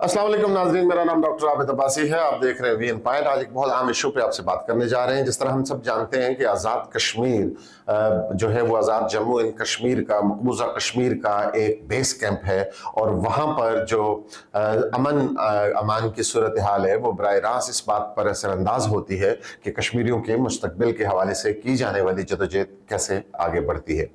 अस्सलाम वालेकुम नाज़रीन, मेरा नाम डॉक्टर आबिद अब्बासी है। आप देख रहे हैं वीएन पॉइंट। आज एक बहुत अहम इशू पे आपसे बात करने जा रहे हैं। जिस तरह हम सब जानते हैं कि आज़ाद कश्मीर जो है वो आज़ाद जम्मू एंड कश्मीर का, मकबूजा कश्मीर का एक बेस कैंप है, और वहाँ पर जो अमान की सूरत हाल है वो बराह रास्त इस बात पर असरअंदाज होती है कि कश्मीरियों के मुस्तकबिल के हवाले से की जाने वाली जदोजहद कैसे आगे बढ़ती है।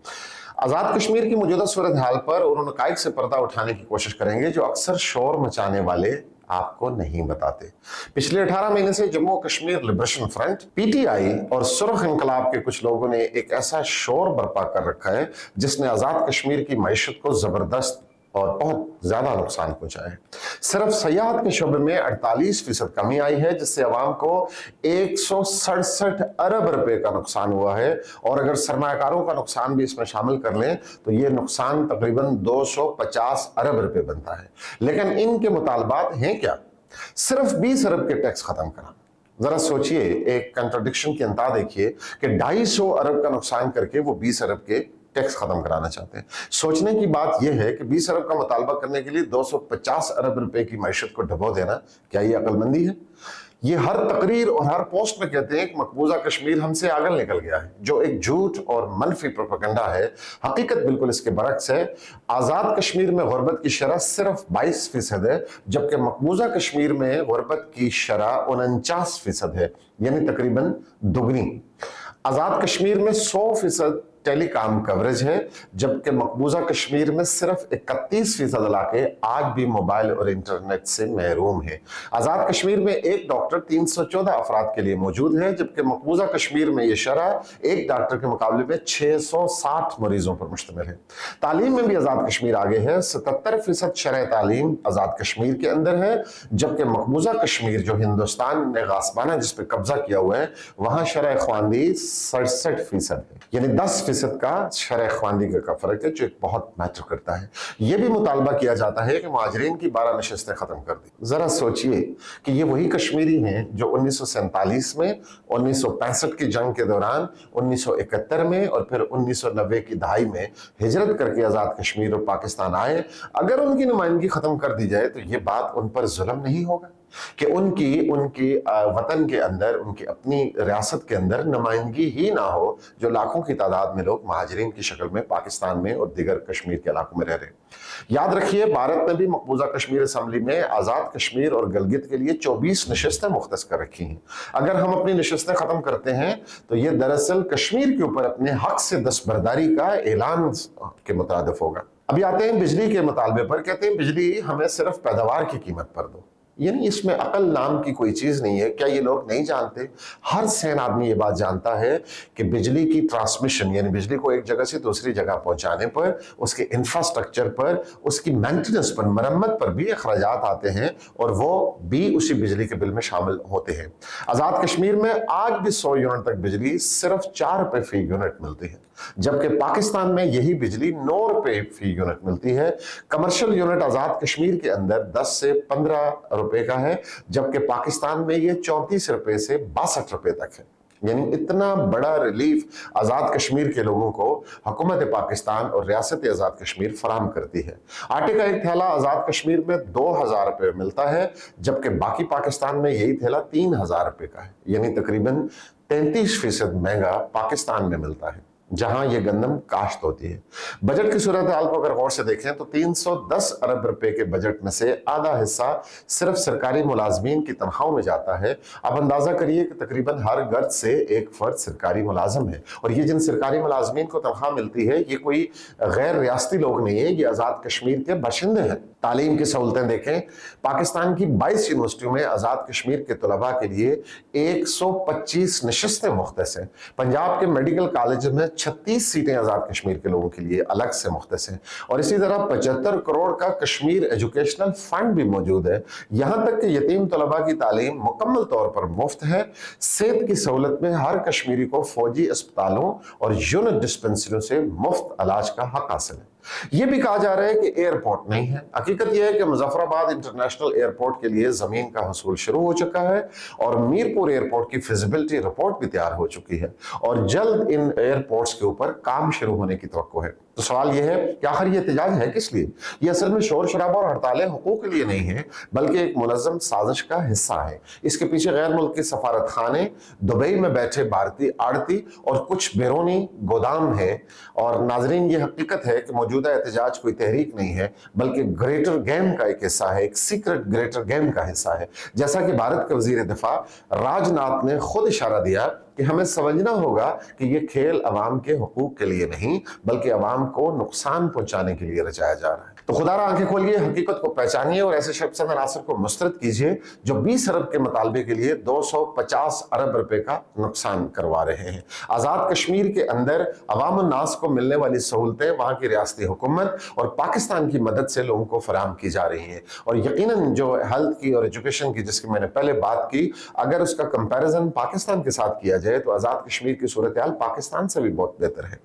आज़ाद कश्मीर की मौजूदा सूरत हाल पर और उन हक़ाइक़ से पर्दा उठाने की कोशिश करेंगे जो अक्सर शोर मचाने वाले आपको नहीं बताते। पिछले 18 महीने से Jammu Kashmir liberation front, PTI और सुरख इंकलाब के कुछ लोगों ने एक ऐसा शोर बर्पा कर रखा है जिसने आज़ाद कश्मीर की मईशत को ज़बरदस्त और बहुत ज्यादा नुकसान पहुंचा है। सिर्फ सयाहत के शोबे में 48% कमी आई है, जिससे अवाम को 167 अरब रुपए का नुकसान हुआ है, और अगर सरमायाकारों का नुकसान भी इसमें शामिल कर लें तो ये नुकसान तकरीबन 250 अरब रुपए बनता है। लेकिन इनके मुतालबात हैं क्या? सिर्फ 20 अरब के टैक्स खत्म करना। जरा सोचिए, एक कंट्राडिक्शन की अंतहा देखिए कि 250 अरब का नुकसान करके वो 20 अरब के टैक्स खत्म कराना चाहते हैं। सोचने की बात यह है कि 20 अरब का मुतालबा करने के लिए 250 अरब रुपए की मईशत को डबो देना, क्या ये अक्लमंदी है? ये हर तकरीर और हर पोस्ट में कहते हैं कि मकबूजा कश्मीर हमसे आगे निकल गया है, जो एक झूठ और मनफी प्रोपेगेंडा है। हकीकत बिल्कुल इसके बरक्स है। आज़ाद कश्मीर में गुर्बत की शरह सिर्फ 22% है, जबकि मकबूजा कश्मीर में गुर्बत की शरह 49% है, यानी तकरीबन दुगनी। आज़ाद कश्मीर में 100% टेलीकॉम कवरेज है, जबकि मकबूजा कश्मीर में सिर्फ 31% इलाके आज भी मोबाइल और इंटरनेट से महरूम है। आज़ाद कश्मीर में एक डॉक्टर 314 अफराद के लिए मौजूद है, जबकि मकबूजा कश्मीर में यह शरह एक डॉक्टर के मुकाबले में 660 मरीजों पर मुश्तमिल है। तालीम में भी आज़ाद कश्मीर आगे है। 77% शरह तालीम आज़ाद कश्मीर के अंदर है, जबकि मकबूजा कश्मीर जो हिंदुस्तान ने गासबाना जिस पर कब्जा किया हुआ है, वहां शरह ख्वानदी 67% है, यानी 10% का शरह ख्वानदी का फर्क है, जो एक बहुत मैटर करता है। यह भी मुतालबा किया जाता है कि मुहाजिरीन की 12 नशस्तें खत्म कर दी। जरा सोचिए कि ये वही कश्मीरी हैं जो 1947 में, 1965 की जंग के दौरान, 1971 में और फिर 1990 की दहाई में हिजरत करके आज़ाद कश्मीर और पाकिस्तान आए। अगर उनकी नुमाइंदगी खत्म कर दी जाए तो ये बात उन पर जुल्म नहीं होगा कि उनकी वतन के अंदर, उनकी अपनी रियासत के अंदर नुमाइंदगी ही ना हो, जो लाखों की तादाद में लोग महाजरीन की शक्ल में पाकिस्तान में और दीगर कश्मीर के इलाकों में रह रहे। याद रखिए, भारत ने भी मकबूजा कश्मीर असम्बली में आज़ाद कश्मीर और गिलगित के लिए 24 नशस्तें मुख्तस कर रखी हैं। अगर हम अपनी नशस्तें खत्म करते हैं तो ये दरअसल कश्मीर के ऊपर अपने हक से दस्तबरदारी का ऐलान के मुताबिक होगा। अभी आते हैं बिजली के मुतालबे पर। कहते हैं बिजली हमें सिर्फ पैदावार की कीमत पर दो, यानी इसमें अकल नाम की कोई चीज नहीं है। क्या ये लोग नहीं जानते? हर सैन आदमी ये बात जानता है कि बिजली की ट्रांसमिशन, यानी बिजली को एक जगह से दूसरी जगह पहुंचाने पर, उसके इंफ्रास्ट्रक्चर पर, उसकी मेंटेनेंस पर, मरम्मत पर भी अखराजात आते हैं, और वो भी उसी बिजली के बिल में शामिल होते हैं। आज़ाद कश्मीर में आज भी 100 यूनिट तक बिजली सिर्फ 4 रुपए फी यूनिट मिलती है, जबकि पाकिस्तान में यही बिजली 9 रुपए फी यूनिट मिलती है। कमर्शियल यूनिट आज़ाद कश्मीर के अंदर 10 से 15 रुपए का है, जबकि पाकिस्तान में ये 34 रुपए से 62 रुपए तक है। यानी इतना बड़ा रिलीफ आज़ाद कश्मीर के लोगों को हुकूमत पाकिस्तान और रियासत आज़ाद कश्मीर फराहम करती है। आटे का एक थैला आज़ाद कश्मीर में 2000 रुपए मिलता है, जबकि बाकी पाकिस्तान में यही थैला 3000 रुपए का है, यानी तकरीबन 33% महंगा पाकिस्तान में मिलता है, जहां ये गंदम काश्त होती है। बजट की सूरत हाल को अगर गौर से देखें तो 310 अरब रुपए के बजट में से आधा हिस्सा सिर्फ सरकारी मुलाजमीन की तनख्वाहों में जाता है। अब अंदाजा करिए कि तकरीबन हर घर से एक फर्द सरकारी मुलाजम है, और ये जिन सरकारी मुलाजमीन को तनख्वाह मिलती है ये कोई गैर रियासती लोग नहीं है, ये आज़ाद कश्मीर के बाशिंदे हैं। तालीम की सहूलतें देखें, पाकिस्तान की 22 यूनिवर्सिटियों में आज़ाद कश्मीर के तलबा के लिए 125 नशस्तें मुख्तस हैं। पंजाब के मेडिकल कॉलेज में 36 सीटें आज़ाद कश्मीर के लोगों के लिए अलग से मुख्तस हैं, और इसी तरह 75 करोड़ का कश्मीर एजुकेशनल फंड भी मौजूद है। यहाँ तक कि यतीम तलबा की तालीम मुकम्मल तौर पर मुफ्त है। सेहत की सहूलत में हर कश्मीरी को फौजी अस्पतालों और यूनिट डिस्पेंसरियों से मुफ्त इलाज का हक हासिल है। यह भी कहा जा रहा है कि एयरपोर्ट नहीं है। हकीकत यह है कि मुजफ्फराबाद इंटरनेशनल एयरपोर्ट के लिए जमीन का हसूल शुरू हो चुका है, और मीरपुर एयरपोर्ट की फिजिबिलिटी रिपोर्ट भी तैयार हो चुकी है, और जल्द इन एयरपोर्ट्स के ऊपर काम शुरू होने की तवक्को है। तो सवाल यह है कि आखिर ये एहतजाज है किस लिए? ये असल में शोर शराबा और हड़तालें हुकूक के लिए नहीं है, बल्कि एक मुनज़्ज़म साजिश का हिस्सा है। इसके पीछे गैर मुल्की सफारत खाने, दुबई में बैठे भारतीय आड़ती और कुछ बैरूनी गोदाम है। और नाजरीन, ये हकीकत है कि मौजूदा एहतजाज कोई तहरीक नहीं है, बल्कि ग्रेटर गेम का एक हिस्सा है, एक सीक्रेट ग्रेटर गेम का हिस्सा है। जैसा कि भारत के वजीर दिफा राजनाथ ने खुद इशारा दिया कि हमें समझना होगा कि ये खेल अवाम के हुकूक के लिए नहीं, बल्कि अवाम को नुकसान पहुंचाने के लिए रचाया जा रहा है। तो खुदारा आंखें खोलिए, हकीकत को पहचानिए और ऐसे शख्स अनासर को मुस्तरद कीजिए जो 20 अरब के मुतालबे के लिए 250 अरब रुपए का नुकसान करवा रहे हैं। आज़ाद कश्मीर के अंदर अवाम नास को मिलने वाली सहूलतें वहाँ की रियासती हुकूमत और पाकिस्तान की मदद से लोगों को फराहम की जा रही हैं। और यकीनन जो हेल्थ की और एजुकेशन की, जिसकी मैंने पहले बात की, अगर उसका कंपैरिजन पाकिस्तान के साथ किया जाए तो आज़ाद कश्मीर की सूरत हाल पाकिस्तान से भी बहुत बेहतर है।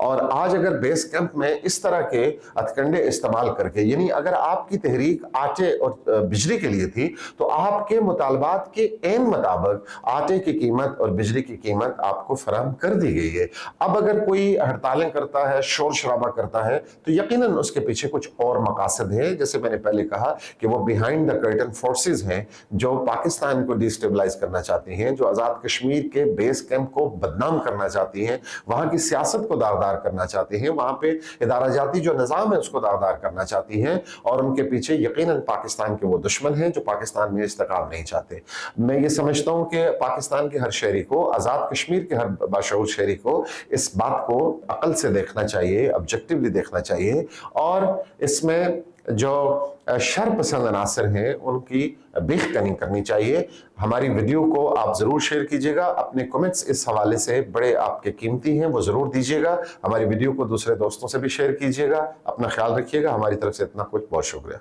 और आज अगर बेस कैंप में इस तरह के हथकंडे इस्तेमाल करके, यानी अगर आपकी तहरीक आटे और बिजली के लिए थी तो आपके मुतालबात के एन मुताबिक आटे की कीमत और बिजली की कीमत आपको फराहम कर दी गई है। अब अगर कोई हड़तालें करता है, शोर शराबा करता है, तो यकीनन उसके पीछे कुछ और मकासद है। जैसे मैंने पहले कहा कि वो बिहाइंड द कर्टन फोर्सेस हैं जो पाकिस्तान को डिस्टेबलाइज करना चाहती हैं, जो आज़ाद कश्मीर के बेस कैंप को बदनाम करना चाहती हैं, वहां की सियासत को दागदार करना चाहती हैं, वहां पे इदारा जाती जो निजाम है उसको दागदार करना चाहती हैं। और उनके पीछे यकीनन पाकिस्तान के वो दुश्मन हैं जो पाकिस्तान में इस्तेकाम नहीं चाहते। मैं ये समझता हूं कि पाकिस्तान के हर शहरी को, आज़ाद कश्मीर के हर बाशऊर शहरी को इस बात को अकल से देखना चाहिए, ऑब्जेक्टिवली देखना चाहिए, और इसमें जो शर पसंद अनासर हैं उनकी बेखतनी करनी चाहिए। हमारी वीडियो को आप ज़रूर शेयर कीजिएगा, अपने कमेंट्स इस हवाले से बड़े आपके कीमती हैं, वो ज़रूर दीजिएगा। हमारी वीडियो को दूसरे दोस्तों से भी शेयर कीजिएगा। अपना ख्याल रखिएगा। हमारी तरफ से इतना कुछ, बहुत शुक्रिया।